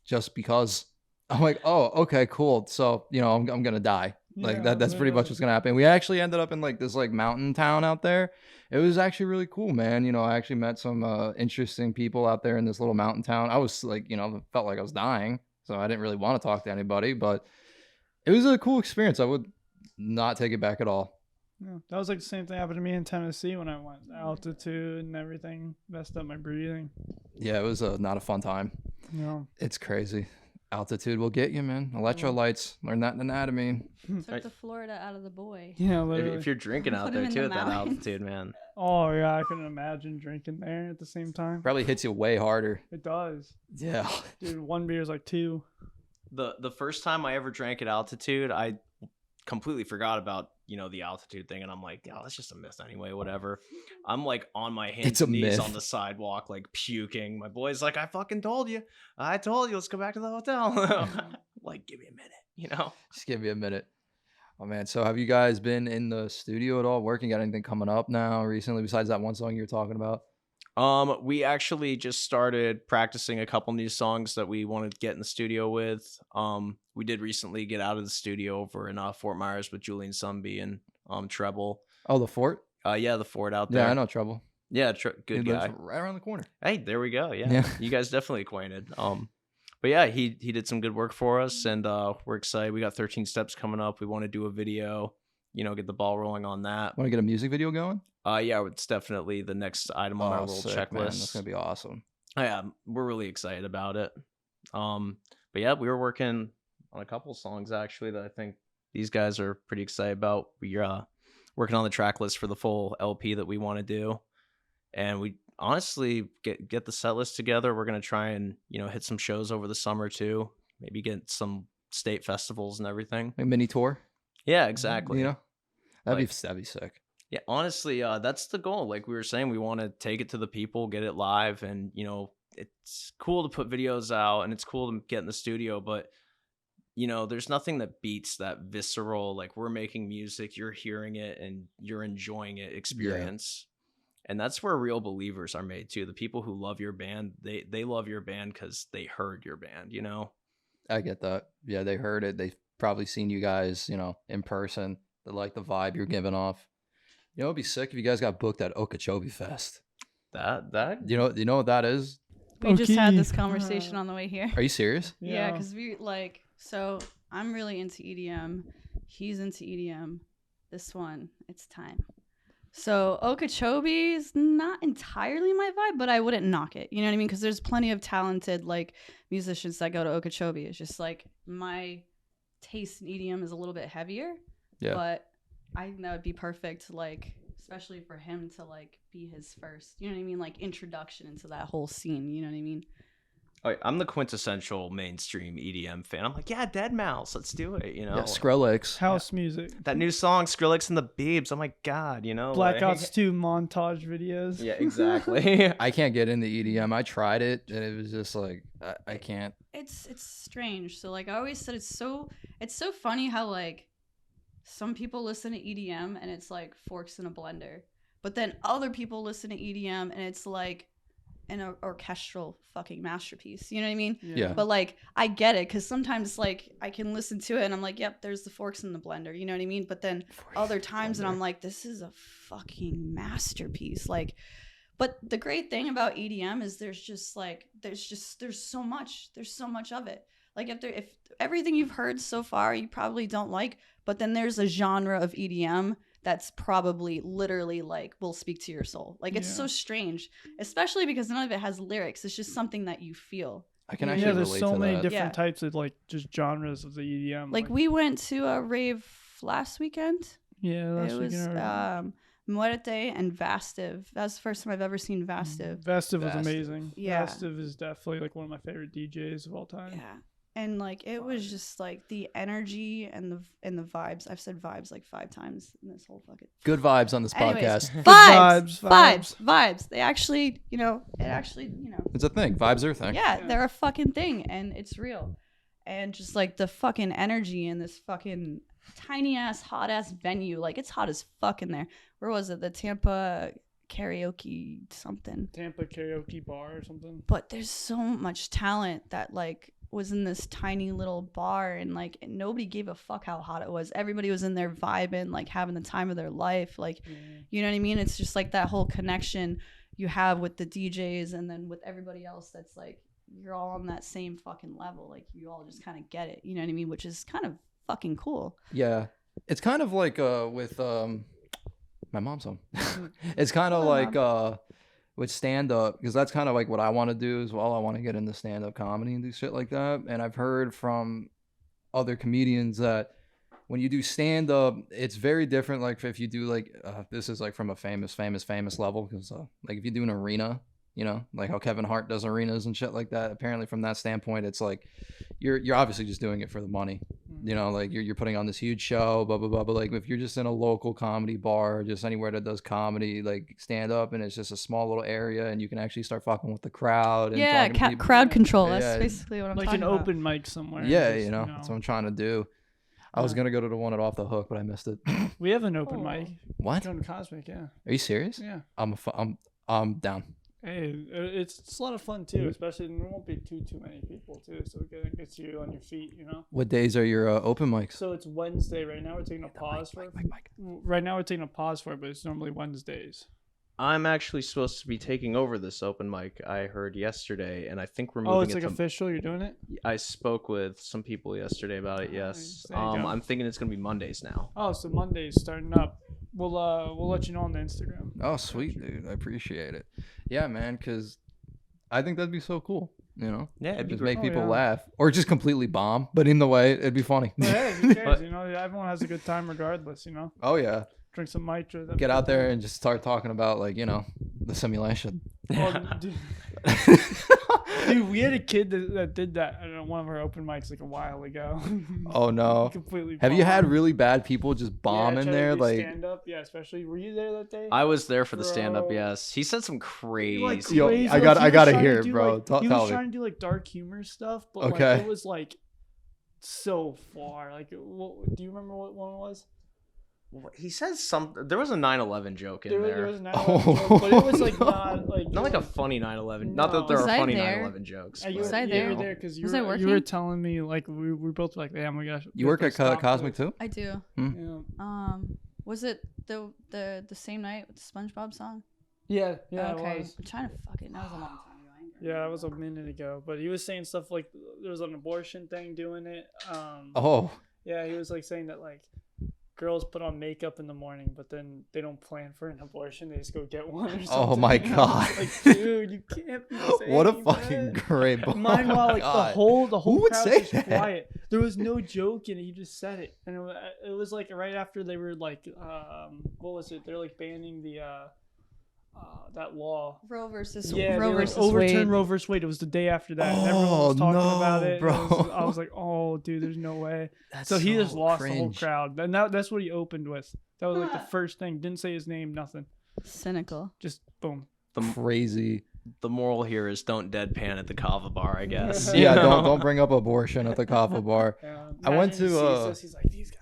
just because. I'm like, oh, okay, cool. So, you know, I'm gonna die. Like Yeah, that's pretty much literally. what's gonna happen. We actually ended up in like this like mountain town out there. It was actually really cool, man. You know, I actually met some interesting people out there in this little mountain town. I was like, you know, felt like I was dying, so I didn't really want to talk to anybody, but it was a cool experience. I would not take it back at all. Yeah, that was like the same thing happened to me in Tennessee when I went. Altitude and everything messed up my breathing. Yeah, it was not a fun time. You know, It's crazy. Altitude will get you, man. Electrolytes. Learn that in anatomy. Took the Florida out of the boy. yeah, If, literally. if you're drinking out Put there him in too the at that mountains. altitude, man. Oh yeah, I couldn't imagine drinking there at the same time. Probably hits you way harder. It does, Yeah. dude. One beer is like 2. The first time I ever drank at altitude, I completely forgot about, you know, the altitude thing, and I'm like, yeah, that's just a myth anyway, whatever. I'm like on my hands It's a and knees myth. on the sidewalk, like puking. My boy's like, I fucking told you. I told you, let's go back to the hotel. Like, give me a minute, you know? Just give me a minute. Oh man. So have you guys been in the studio at all? Working? Got anything coming up now recently besides that one song you were talking about? We actually just started practicing a couple new songs that we wanted to get in the studio with. We did recently get out of the studio over in Fort Myers with Julian Sumby and Treble. Oh, the Fort? Yeah, the Fort out there. Yeah, I know Trouble. Yeah, good He lives guy. right around the corner. Hey, there we go. Yeah. Yeah. You guys definitely acquainted. But yeah, he did some good work for us, and we're excited. We got 13 Steps coming up. We want to do a video, you know, get the ball rolling on that. Want to get a music video going? Yeah, it's definitely the next item on our little sick, checklist. man. That's gonna be awesome. Yeah, we're really excited about it. But yeah, we were working on a couple songs actually that I think these guys are pretty excited about. We're working on the track list for the full LP that we want to do, and honestly, get the set list together. We're gonna try and hit some shows over the summer too. Maybe get some state festivals and everything. Like mini tour, Yeah, exactly. you know? Like, That'd be sick. yeah, honestly, that's the goal. Like we were saying, we want to take it to the people, get it live, and it's cool to put videos out, and it's cool to get in the studio, but there's nothing that beats that visceral, like we're making music, you're hearing it, and you're enjoying it experience. And that's where real believers are made too. The people who love your band, they love your band because they heard your band. I get that. Yeah, they heard it. They've probably seen you guys, in person. They like the vibe you're giving off. It'd be sick if you guys got booked at Okeechobee Fest. That You know what that is? We just had Okay. this conversation on the way here. Are you serious? Yeah, because so I'm really into EDM. He's into EDM. This one, it's time. So Okeechobee is not entirely my vibe, but I wouldn't knock it. You know what I mean? Because there's plenty of talented like musicians that go to Okeechobee. It's just like my taste in EDM is a little bit heavier. Yeah. But I think that would be perfect, like especially for him to like be his first, you know what I mean, like introduction into that whole scene. You know what I mean? I'm the quintessential mainstream EDM fan. I'm like, yeah, Dead Mouse, let's do it. Yeah, Skrillex. House music. That new song, Skrillex and the Beebs. Oh my god, Black like, Ops 2 montage videos. Yeah, exactly. I can't get into EDM. I tried it and it was just like I can't. It's strange. So like I always said, it's so funny how like some people listen to EDM and it's like forks in a blender, but then other people listen to EDM and it's like an orchestral fucking masterpiece. You know what I mean? Yeah. But like I get it, because sometimes like I can listen to it and I'm like, yep, there's the forks in the blender. You know what I mean? But then other times and I'm like, this is a fucking masterpiece. Like, but the great thing about EDM is there's so much of it. Like if everything you've heard so far you probably don't like, but then there's a genre of EDM that's probably literally like will speak to your soul. Like it's so strange, especially because none of it has lyrics. It's just something that you feel. I can actually there's relate so to many that. different types of like just genres of the EDM. Like we went to a rave last weekend. last It was weekend. Muerte and Vastiv. That's the first time I've ever seen Vastiv. Vastiv was Vastiv. amazing. Yeah. Vastiv is definitely like one of my favorite DJs of all time. Yeah. And like it was just like the energy and the vibes. I've said vibes like 5 times in this whole fucking Good vibes on this Anyways, podcast. vibes. They actually, It's a thing. Vibes are a thing. yeah, they're a fucking thing and it's real. And just like the fucking energy in this fucking tiny ass hot ass venue. Like it's hot as fuck in there. Where was it? The Tampa karaoke something. Tampa karaoke bar or something. But there's so much talent that like was in this tiny little bar and like nobody gave a fuck how hot it was. Everybody was in there vibing, like having the time of their life. Like, you know what I mean? It's just like that whole connection you have with the DJs and then with everybody else that's like, you're all on that same fucking level. Like you all just kind of get it. You know what I mean? Which is kind of fucking cool. Yeah. It's kind of like with my mom's home. It's kind of like with stand up, because that's kind of like what I want to do as well. I want to get into stand up comedy and do shit like that. And I've heard from other comedians that when you do stand up, it's very different. Like if you do like this is like from a famous level, because like if you do an arena, like how Kevin Hart does arenas and shit like that. Apparently from that standpoint, it's like you're obviously just doing it for the money. Like you're putting on this huge show, blah blah blah. But like if you're just in a local comedy bar, just anywhere that does comedy, like stand up, and it's just a small little area, and you can actually start fucking with the crowd. And Yeah, talking to people. crowd control. Yeah, That's basically what I'm like talking an about. open mic somewhere. Yeah, just, that's what I'm trying to do. I was gonna go to the one at Off the Hook, but I missed it. We have an open mic. What? Going to Cosmic, yeah. Are you serious? Yeah. I'm down. Hey, it's a lot of fun too, especially there won't be too many people too, so it gets you on your feet, What days are your open mics? So it's Wednesday right now. We're taking a pause for it. Right now we're taking a pause for it, but it's normally Wednesdays. I'm actually supposed to be taking over this open mic. I heard yesterday, and I think we're moving. Oh, it's like official. You're doing it. I spoke with some people yesterday about it. Yes. There you go. I'm thinking it's gonna be Mondays now. Oh, so Monday's starting up. We'll let you know on the Instagram. Oh, sweet, dude. I appreciate it. Yeah, man, because I think that'd be so cool. Yeah, it'd be just great. make people yeah. laugh, or just completely bomb. But in the way, it'd be funny. But hey, who cares? Everyone has a good time regardless. Oh yeah. Drink some Mitra. Get out there and just start talking about like the simulation. Well, dude, we had a kid that did that at one of our open mics like a while ago. Oh no. Completely. Have you had bombed. really bad people just bomb Yeah, in try to there? do Like, stand up, yeah, especially. Were you there that day? I was there for the stand-up. Bro. Yes, he said some crazy. Like Yo, crazy. I Like, gotta he was trying hear to it, do, bro. Like, Tell he was me. trying to do like dark humor stuff, but Okay. like it was like so far. Like, do you remember what one it was? He says something. There was a 9/11 joke in There there. was an joke, but it was like not like Not like a funny 9/11. Not that No. there Was are I funny there? 9/11 jokes. You but, were, Was I you there? were there because you Was I were you were working? telling me like we were both like, damn, we got. You work at Cosmic too? I do. Yeah, Was it the same night with the SpongeBob song? yeah, yeah. Okay. It was. I'm trying to fuck it. That was a long time ago. I ain't gonna Yeah, that was a remember. minute ago. But he was saying stuff like there was an abortion thing doing it. Oh, Yeah, he was like saying that like girls put on makeup in the morning, but then they don't plan for an abortion. They just go get one or something. Oh my And I was God. Like, dude, you can't be saying what a that. fucking great bomb. Meanwhile, like God. the whole Who would crowd say was that? quiet. There was no joke in it. He just said it, and it was like right after they were like, what was it? They're like banning the that law. Roe versus Yeah, Roe they like versus overturned Wade. Roe versus Wade. It was the day after that. And everyone was Oh, talking no, about it. bro. I was like, oh, dude, there's no way. That's So he just lost the whole cringe. crowd. And that's what he opened with. That was like the first thing. Didn't say his name, nothing. Cynical. Just boom. Crazy. The moral here is don't deadpan at the kava bar, I guess. Yeah, You know? don't bring up abortion at the Kaffa bar. I went to, He sees this, he's like, these guys.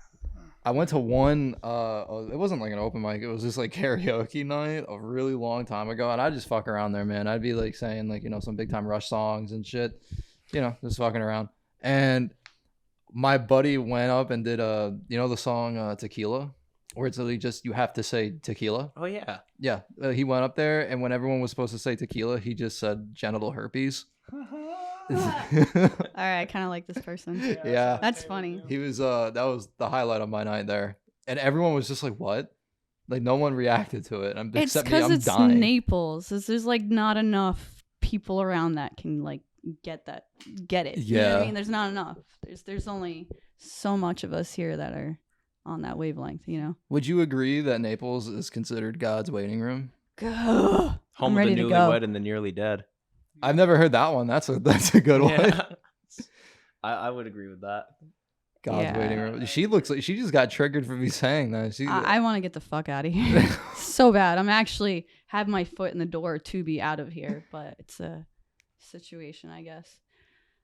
I went to one it wasn't like an open mic, it was just like karaoke night a really long time ago, and I just fuck around there, man. I'd be like saying like, you know, some big time Rush songs and shit, you know, just fucking around. And my buddy went up and did you know the song Tequila, where it's literally just you have to say tequila. Oh yeah. Yeah, he went up there, and when everyone was supposed to say tequila, he just said genital herpes. All right, I kind of like this person. Yeah. That's funny. He was that was the highlight of my night there, and everyone was just like, "What?" Like no one reacted to it. It's Except me, because I'm it's dying. Naples. There's like not enough people around that can like get it. You know what Yeah. I mean, there's not enough. There's only so much of us here that are on that wavelength. You know. Would you agree that Naples is considered God's waiting room? Home Home I'm of the ready to go. newlywed and the nearly dead. I've never heard that one. That's a good one. Yeah. I would agree with that. God's Yeah. waiting room. She looks like she just got triggered for me saying that. She I want to get the fuck out of here so bad. I'm actually have my foot in the door to be out of here, but it's a situation, I guess.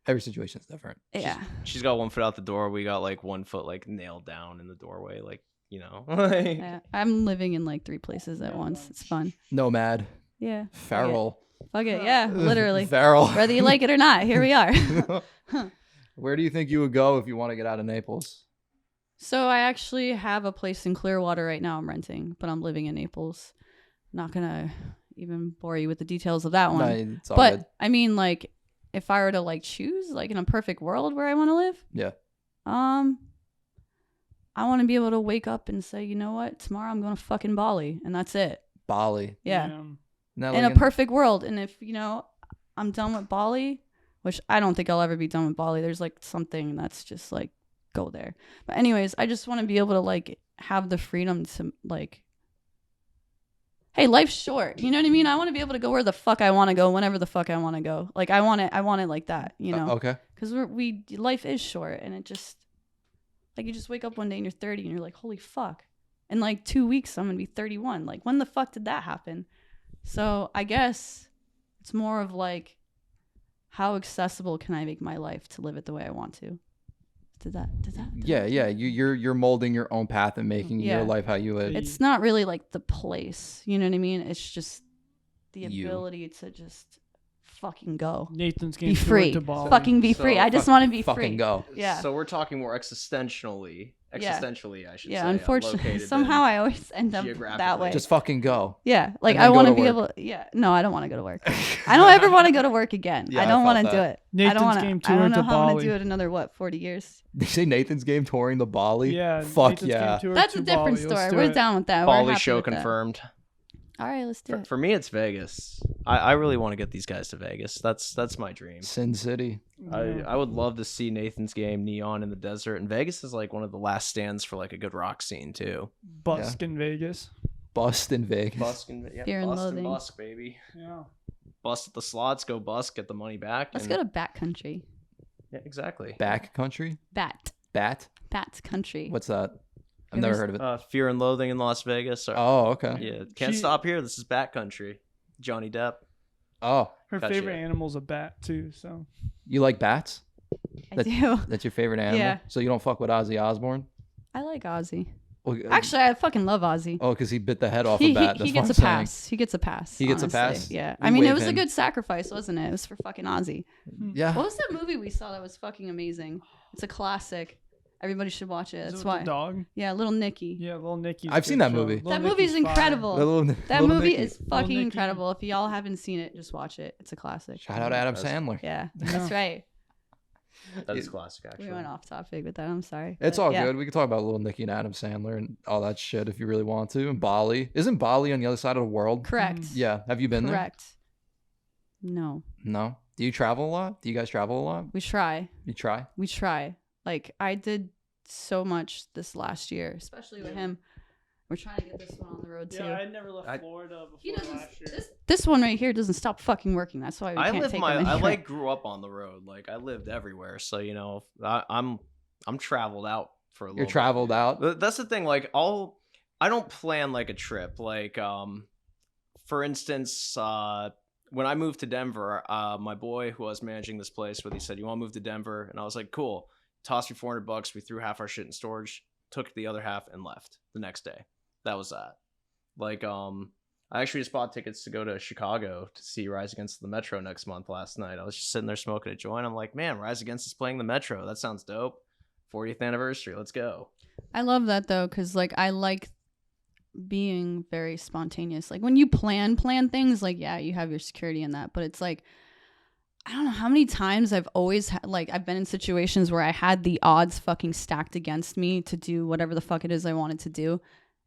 every situation's different. Yeah. She's got one foot out the door. We got like one foot like nailed down in the doorway. Like, you know. Yeah. I'm living in like 3 places at once. It's fun. Nomad, Yeah. feral, Fuck it. Yeah, literally. feral. Whether you like it or not, here we are. Where do you think you would go if you want to get out of Naples? So I actually have a place in Clearwater right now I'm renting, but I'm living in Naples. Not gonna even bore you with the details of that one. No, it's all But good. I mean, like, if I were to like choose, like in a perfect world where I want to live, Yeah. I want to be able to wake up and say, you know what, tomorrow I'm going to fucking Bali, and that's it. Bali. Yeah. Not In like a perfect world, and if you know I'm done with Bali, which I don't think I'll ever be done with Bali. There's like something that's just like go there. But anyways, I just want to be able to like have the freedom to like, hey, life's short. You know what I mean? I want to be able to go where the fuck I want to go, whenever the fuck I want to go. Like I want it like that. You know? okay. Because life is short, and it just like you just wake up one day and you're 30 and you're like, holy fuck. In like 2 weeks I'm gonna be 31. Like when the fuck did that happen? So I guess it's more of like, how accessible can I make my life to live it the way I want to? Did that? Yeah. You're molding your own path and making Yeah. your life how you would. It's not really like the place. You know what I mean? It's just the You. ability to just fucking go. Nathan's Be game free. to Bali. Fucking be So free. I just fuck- want to be fucking free. go. Yeah. So we're talking more existentially, I should Yeah, say. unfortunately, located somehow than I always end up that geographically. way. Just fucking go. Yeah, like And then I go want to to be work. able. Yeah, no, I don't want to go to work. I don't ever want to go to work again. Yeah, I don't I want felt to do that. it. I Nathan's don't want game to. I don't tour know to how I'm gonna Bali. do it another 40 years. Did you say Nathan's game touring the Bali? Yeah. Fuck Nathan's yeah. game tour That's to a different Bali. Let's story. do We're it. down with that. We're Bali happy show with that. confirmed. All right, let's do it. For me, it's Vegas. I really want to get these guys to Vegas. That's my dream. Sin City. I would love to see Nathan's game Neon in the desert, and Vegas is like one of the last stands for like a good rock scene too. Busk in Vegas. Bust in Vegas. Busk and Fear and Busk Loathing. Busk, baby. Yeah. bust at the slots, go bust, get the money back. Let's and- go to Bat Country. Yeah, exactly. Back country? Bat Bat? Country. What's that? I've And never there's- heard of it. Fear and Loathing in Las Vegas. Oh, okay. Yeah, can't She- stop here. This is Bat Country. Johnny Depp. Oh, Her Gotcha. favorite animal's a bat too. So you like bats? I do. That's your favorite animal? Yeah. So you don't fuck with Ozzy Osbourne? I like Ozzy. Well, Actually, I fucking love Ozzy. oh, because he bit the head off a bat. That's he what gets I'm a saying. pass. He gets a pass. He gets a honestly. pass? Yeah. We I mean, it wave was a him. good sacrifice, wasn't it? It was for fucking Ozzy. Yeah. What was that movie we saw that was fucking amazing? It's a classic. Everybody should watch it. Is it That's with why. the dog. Yeah, Little Nicky. Yeah, Little Nicky. I've seen that movie. That movie's incredible. That Little movie Nicky. is fucking Nicky. incredible. If y'all haven't seen it, just watch it. It's a classic. Shout out Adam That's- Sandler. Yeah, Yeah. that's right. That is classic, actually. We went off topic with that. I'm sorry. It's But all yeah. good. We can talk about Little Nicky and Adam Sandler and all that shit if you really want to. And Bali. Isn't Bali on the other side of the world? Correct. Yeah. Have you been Correct. No, there? No. Do you travel a lot? Do you guys travel a lot? we try. You try? We try. Like I did so much this last year, especially with him. We're trying to get this one on the road too. Yeah, I never left I- Florida He before doesn't. last year. This one right here doesn't stop fucking working. That's why we I can't live take my. him I anywhere. like grew up on the road. Like I lived everywhere, so you know I'm traveled out for a little. You're bit. traveled out? But that's the thing. Like I don't plan like a trip. Like for instance, when I moved to Denver, my boy who I was managing this place with, he said, "You want to move to Denver?" And I was like, "Cool." Tossed me $400. We threw half our shit in storage, took the other half, and left the next day. That was that. Like I actually just bought tickets to go to Chicago to see Rise Against the Metro next month last night. I was just sitting there smoking a joint. I'm like, man, Rise Against is playing the Metro. That sounds dope. 40th anniversary. Let's go. I love that though, because like I like being very spontaneous. Like when you plan things, like yeah, you have your security in that, but it's like I don't know how many times I've always like I've been in situations where I had the odds fucking stacked against me to do whatever the fuck it is I wanted to do.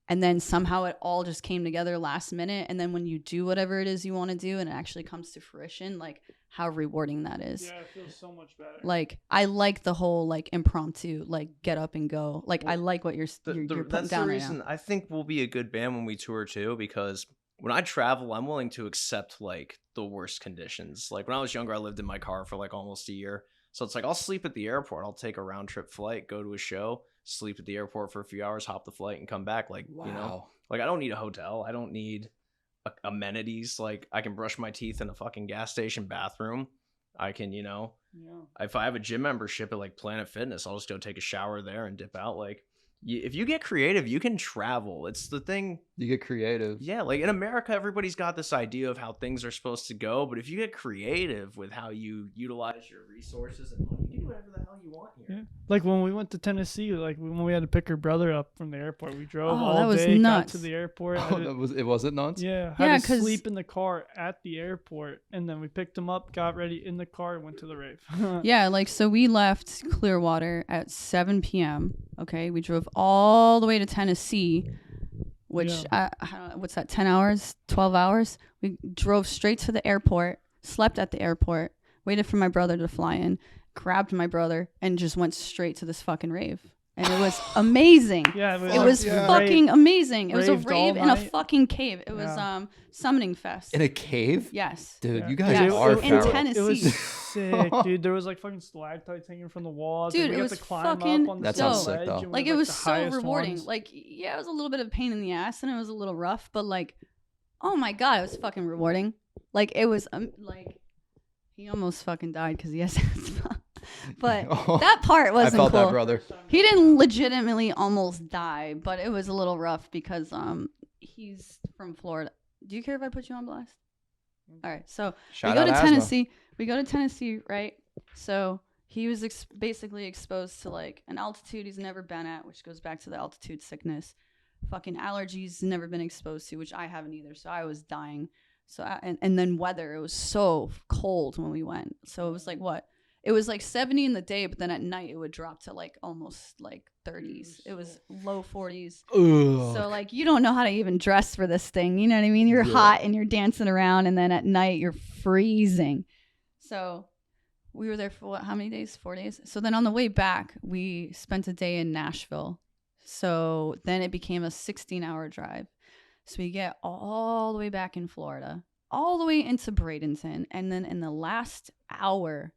And then somehow it all just came together last minute. And then when you do whatever it is you want to do and it actually comes to fruition, like how rewarding that is. Yeah, it feels so much better. Like I like the whole like impromptu, like get up and go. Like I like what you're putting That's down the right now. reason I think we'll be a good band when we tour too, because when I travel, I'm willing to accept like the worst conditions. Like when I was younger, I lived in my car for like almost a year. So it's like I'll sleep at the airport. I'll take a round trip flight, go to a show, sleep at the airport for a few hours, hop the flight, and come back. Like, you know, like I don't need a hotel. I don't need amenities. Like I can brush my teeth in a fucking gas station bathroom. I can, you know, Yeah. if I have a gym membership at like Planet Fitness, I'll just go take a shower there and dip out. Like, if you get creative, you can travel. It's the thing. You get creative. Yeah, like in America, everybody's got this idea of how things are supposed to go. But if you get creative with how you utilize your resources and money, you can do whatever the hell you want here. Yeah. Like when we went to Tennessee, like when we had to pick her brother up from the airport, we drove Oh, all that was day, got nuts. to the airport. Oh, it wasn't nuts? Yeah, Yeah, had to 'cause- sleep in the car at the airport, and then we picked him up, got ready in the car, and went to the rave. Yeah, like so we left Clearwater at 7 p.m. Okay, we drove all the way to Tennessee, which I don't know, what's that? 10 hours, 12 hours. We drove straight to the airport, slept at the airport, waited for my brother to fly in, grabbed my brother, and just went straight to this fucking rave. And it was amazing. Yeah, It was fucking amazing. It was a Raved all rave in a night. fucking cave. It was Yeah. Summoning Fest. In a cave? Yes. Dude, Yeah. you guys Yeah, are in feral. Tennessee. It was sick, dude. There was like fucking stalactites hanging from the walls. Dude, and we it got was to climb fucking up on the That sounds ledge, sick, though. and we Like had, it was the so highest rewarding. ones. Like yeah, it was a little bit of a pain in the ass and it was a little rough, but like, oh my god, it was fucking rewarding. Like it was like he almost fucking died because he has asthma. But Oh, that part I wasn't felt cool. that, brother. He didn't legitimately almost die, but it was a little rough because he's from Florida. Do you care if I put you on blast? All right, so Shout we go out to asthma. Tennessee. We go to Tennessee, right? So he was basically exposed to like an altitude he's never been at, which goes back to the altitude sickness. Fucking allergies never been exposed to, which I haven't either. So I was dying. So and then weather. It was so cold when we went. So it was like what? It was like 70 in the day, but then at night it would drop to like almost like 30s. It was low 40s. Ugh. So like you don't know how to even dress for this thing. You know what I mean? You're Yeah. hot and you're dancing around, and then at night you're freezing. So we were there for what? How many days? 4 days. So then on the way back, we spent a day in Nashville. So then it became a 16-hour drive. So we get all the way back in Florida. all the way into Bradenton. And then in the last hour,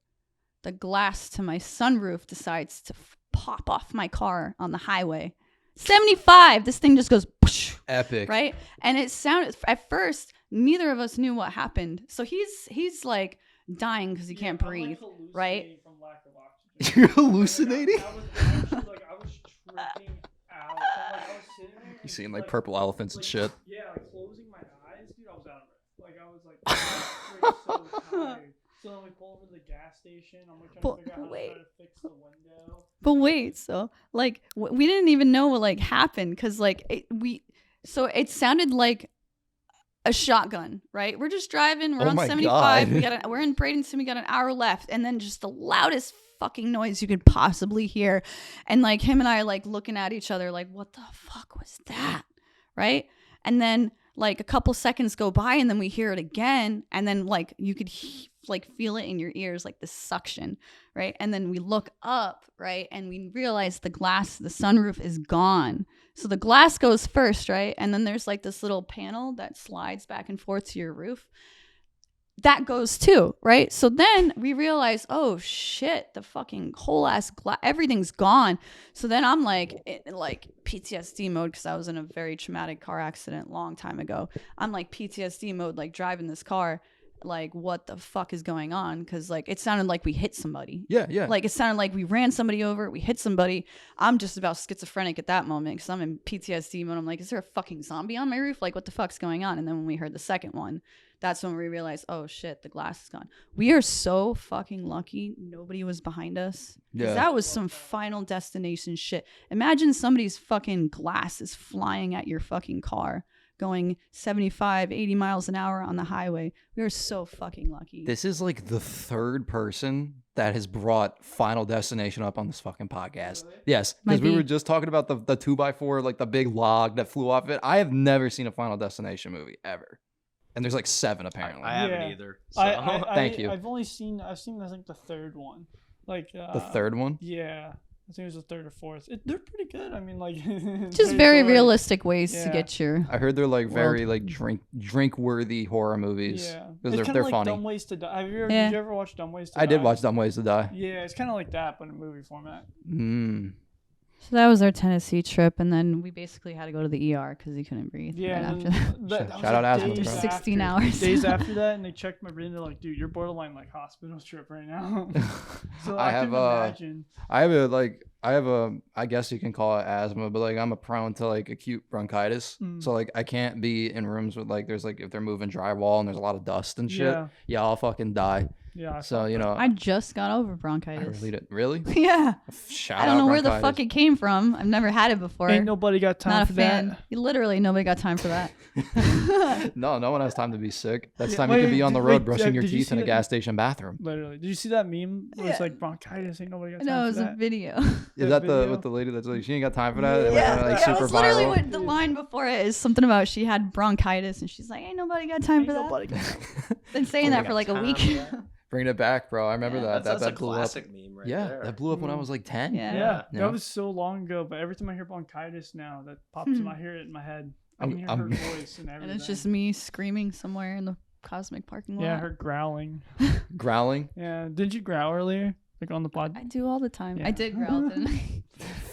the glass to my sunroof decides to pop off my car on the highway. 75. This thing just goes whoosh, Epic. right? And it sounded, at first, neither of us knew what happened. So he's like dying because he can't breathe, right? From lack of oxygen. You're hallucinating? I was actually I was tripping out. I was sitting there. You seeing like purple elephants and shit. Yeah, like closing my eyes, dude. I was out of it. I was so tired. So then we pull over to the gas station. I'm like trying to figure out how to try to fix the window. But wait, so like we didn't even know what like happened because like it sounded like a shotgun, right? We're just driving. We're Oh on my 75. God. We're in Bradenton. We got an hour left, and then just the loudest fucking noise you could possibly hear, and like him and I are like looking at each other, like what the fuck was that, right? And then like a couple seconds go by, and then we hear it again, and then like you could like feel it in your ears, like the suction, right? And then we look up, right, and we realize the sunroof is gone. So the glass goes first, right? And then there's like this little panel that slides back and forth to your roof. That goes too, right? So then we realize, oh shit, the fucking whole ass glass, everything's gone. So then I'm like, in like PTSD mode because I was in a very traumatic car accident a long time ago. I'm like PTSD mode, like driving this car, like what the fuck is going on? Because like it sounded like we hit somebody. Yeah. Like it sounded like we ran somebody over, we hit somebody. I'm just about schizophrenic at that moment because I'm in PTSD mode. I'm like, is there a fucking zombie on my roof? Like what the fuck's going on? And then when we heard the second one, that's when we realized, oh shit, the glass is gone. We are so fucking lucky nobody was behind us. Yeah. That was some Final Destination shit. Imagine somebody's fucking glass is flying at your fucking car going 75, 80 miles an hour on the highway. We are so fucking lucky. This is like the third person that has brought Final Destination up on this fucking podcast. Yes, because Might we be. were just talking about the 2x4, like the big log that flew off it. I have never seen a Final Destination movie ever. And there's like 7 apparently. I haven't Yeah. either. So. Thank you. I've seen I think the third one. Like The third one? Yeah. I think it was the third or fourth. They're pretty good. I mean, like Just very gory. realistic ways to Yeah. get your. I heard they're like very like drink worthy horror movies. Yeah, Because it's they're like funny. Dumb Ways to Die. Yeah. Did you ever watch Dumb Ways to Die? I did watch Dumb Ways to Die. Yeah, it's kind of like that, but in movie format. So that was our Tennessee trip, and then we basically had to go to the ER because he couldn't breathe. Yeah, right and after that. then that was Shout out asthma, days bro. After 16 after- hours. Days after that, and they checked my brain. They're like, "Dude, you're borderline like hospital trip right now." So I I have can imagine. I guess you can call it asthma, but like I'm a prone to like acute bronchitis. So like I can't be in rooms with like there's like if they're moving drywall and there's a lot of dust and shit. Yeah, I'll fucking die. Yeah. So you know, I just got over I bronchitis. really did. Really? Yeah. Shout I don't out know where the bronchitis. fuck it came from. I've never had it before. Ain't nobody got time Not a for fan. that. Literally, nobody got time for that. No one has time to be sick. That's Yeah, time wait, you could be on the wait, road brushing your did you teeth see in a that- gas station bathroom. Literally. Did you see that meme? Where it's Yeah. like bronchitis. Ain't nobody got time No, it for was a that. video. Is that the video. with the lady that's like she ain't got time for that? It Yeah, went, like yeah, super that's literally viral. what the line before it is. Something about she had bronchitis, and she's like, "Ain't nobody got time for that." Nobody got time. Been saying that for like a Time week. for that. Bring it back, bro. I remember Yeah. that. That's a blew up. classic meme right Yeah, there. that blew up when I was like 10. Yeah. Yeah, Yeah. that was so long ago. But every time I hear bronchitis now, that pops in. I hear it in my head. I can hear her voice and everything. And it's just me screaming somewhere in the cosmic parking lot. her growling. Growling. Yeah, did you growl earlier? Like on the pod? I do all the time. Yeah. I did growl, didn't I?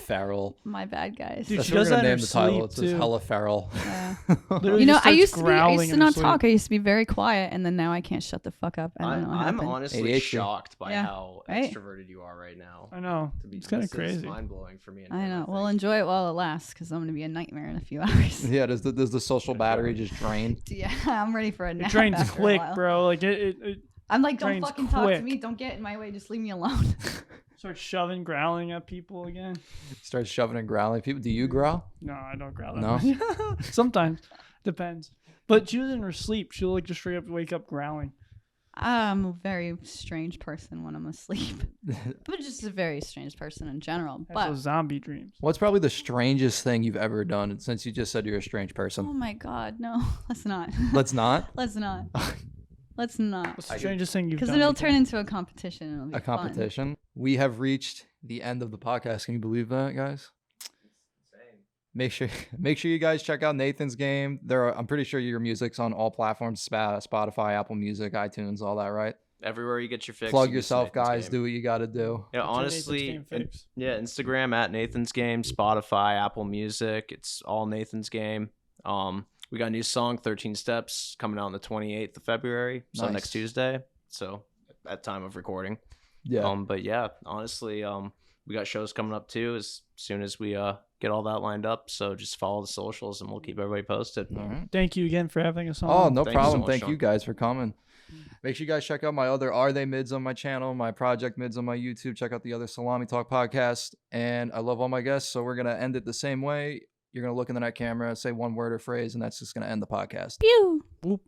Feral. My bad, guys. Dude, That's she what we're does gonna that in name her the title. sleep, It's just too. hella feral. Yeah. Literally You know, just I starts used to growling in her not sleep. talk. I used to be very quiet, and then now I can't shut the fuck up. I don't know what I'm happened. honestly ADHD. shocked by Yeah, how right? extroverted you are right now. I know. It's kind of crazy. Mind blowing for me. And I him, know. think. Well, enjoy it while it lasts, because I'm gonna be a nightmare in a few hours. Yeah, does the social battery just drain? Yeah, I'm ready for a nap. It drains after a quick, while. bro. Like it I'm like, don't drains fucking talk to quick. me. Don't get in my way. Just leave me alone. starts shoving, growling at people again. Starts shoving and growling. People, do you growl? No, I don't growl that No? much. Sometimes. Depends. But she was in her sleep. She'll like just straight up wake up growling. I'm a very strange person when I'm asleep, but just a very strange person in general. Has But those zombie dreams. What's probably the strangest thing you've ever done since you just said you're a strange oh person? my god, no, let's not. Let's not. Let's not. Let's not. What's the strangest thing you've Because done? it'll you turn think? into a competition. And it'll be A fun. competition. We have reached the end of the podcast. Can you believe that, guys? Make sure you guys check out Nathan's game. I'm pretty sure your music's on all platforms: Spotify, Apple Music, iTunes, all that, right? Everywhere you get your fix. Plug you get yourself, Nathan's guys. Game. Do what you got to do. Yeah, Get your Nathan's honestly, Game fix. yeah, Instagram at Nathan's Game, Spotify, Apple Music. It's all Nathan's Game. We got a new song, 13 Steps, coming out on the 28th of February, so Nice. next Tuesday. So at time of recording. Yeah. But yeah, honestly, we got shows coming up too as soon as we get all that lined up. So just follow the socials and we'll keep everybody posted. All right. Thank you again for having us on. Oh, no Thank you so problem. much, Thank Sean. you guys for coming. Make sure you guys check out my other Are They Mids on my channel, my Project Mids on my YouTube. Check out the other Salami Talk podcast. And I love all my guests, so we're going to end it the same way. You're going to look in the night camera, say one word or phrase, and that's just going to end the podcast. Pew. Whoop.